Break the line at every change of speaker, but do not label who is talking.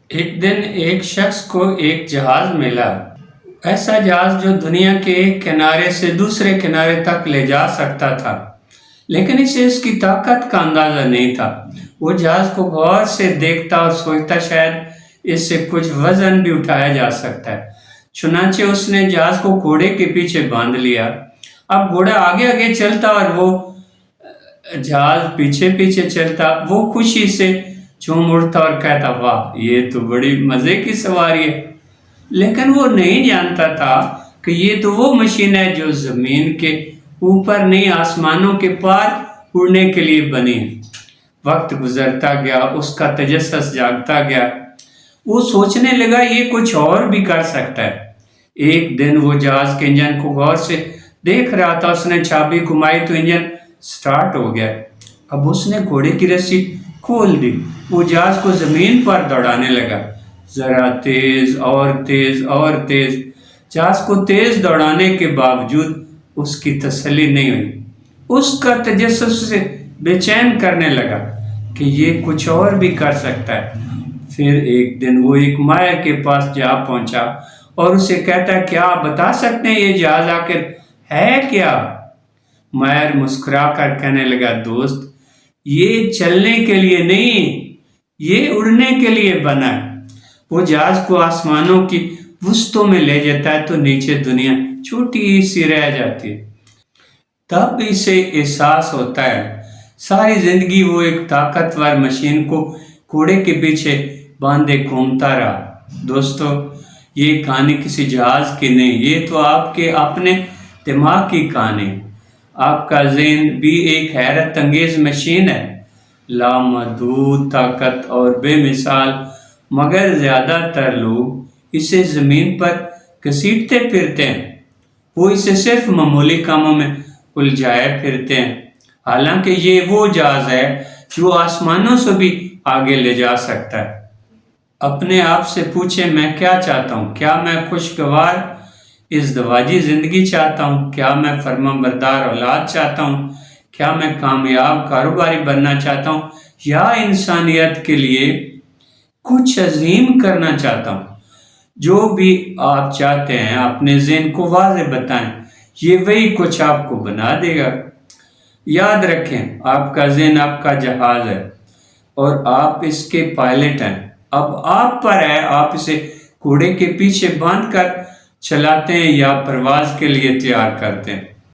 ایک دن ایک شخص کو ایک جہاز ملا، ایسا جہاز جو دنیا کے ایک کنارے سے دوسرے کنارے تک لے جا سکتا تھا، لیکن اسے اس کی طاقت کا اندازہ نہیں تھا۔ وہ جہاز کو غور سے دیکھتا اور سوچتا شاید اس سے کچھ وزن بھی اٹھایا جا سکتا ہے۔ چنانچہ اس نے جہاز کو گھوڑے کے پیچھے باندھ لیا۔ اب گھوڑا آگے آگے چلتا اور وہ جہاز پیچھے پیچھے چلتا۔ وہ خوشی سے جھوم اٹھتا اور کہتا، واہ، یہ تو بڑی مزے کی سواری ہے۔ لیکن وہ نہیں جانتا تھا کہ یہ تو وہ مشین ہے جو زمین کے اوپر نہیں، آسمانوں کے پار اڑنے کے لیے بنی ہے۔ وقت گزرتا گیا، اس کا تجسس جاگتا گیا۔ وہ سوچنے لگا یہ کچھ اور بھی کر سکتا ہے۔ ایک دن وہ جہاز کے انجن کو غور سے دیکھ رہا تھا۔ اس نے چابی گھمائی تو انجن سٹارٹ ہو گیا۔ اب اس نے گھوڑے کی رسی کھول دی۔ وہ جہاز کو زمین پر دوڑانے لگا، ذرا تیز اور تیز اور تیز۔ جہاز کو تیز دوڑانے کے باوجود اس کی تسلی نہیں ہوئی۔ اس کا تجسس اسے بے چین کرنے لگا کہ یہ کچھ اور بھی کر سکتا ہے۔ پھر ایک دن وہ ایک ماہر کے پاس جا پہنچا اور اسے کہتا، کیا آپ بتا سکتے ہیں یہ جہاز آخر ہے کیا؟ ماہر مسکرا کر کہنے لگا، دوست، یہ چلنے کے لیے نہیں، یہ اڑنے کے لیے بنا ہے۔ وہ جہاز کو آسمانوں کی وسطوں میں لے جاتا ہے تو نیچے دنیا چھوٹی سی رہ جاتی ہے۔ تب اسے احساس ہوتا ہے ساری زندگی وہ ایک طاقتور مشین کو گھوڑے کے پیچھے باندھے گھومتا رہا۔ دوستو، یہ کہانی کسی جہاز کی نہیں، یہ تو آپ کے اپنے دماغ کی کہانی۔ آپ کا ذہن بھی ایک حیرت انگیز مشین ہے، لامحدود طاقت اور بے مثال، مگر زیادہ تر لوگ اسے زمین پر گھسیٹتے پھرتے ہیں۔ وہ اسے صرف معمولی کاموں میں الجھائے پھرتے ہیں، حالانکہ یہ وہ جہاز ہے جو آسمانوں سے بھی آگے لے جا سکتا ہے۔ اپنے آپ سے پوچھیں، میں کیا چاہتا ہوں؟ کیا میں خوشگوار ازدواجی زندگی چاہتا ہوں؟ کیا میں فرمانبردار اولاد چاہتا ہوں؟ کیا میں کامیاب کاروباری بننا چاہتا ہوں؟ یا انسانیت کے لیے کچھ عظیم کرنا چاہتا ہوں؟ جو بھی آپ چاہتے ہیں اپنے ذہن کو واضح بتائیں، یہ وہی کچھ آپ کو بنا دے گا۔ یاد رکھیں، آپ کا ذہن آپ کا جہاز ہے اور آپ اس کے پائلٹ ہیں۔ اب آپ پر ہے، آپ اسے گھوڑے کے پیچھے باندھ کر چلاتے ہیں یا پرواز کے لیے تیار کرتے ہیں۔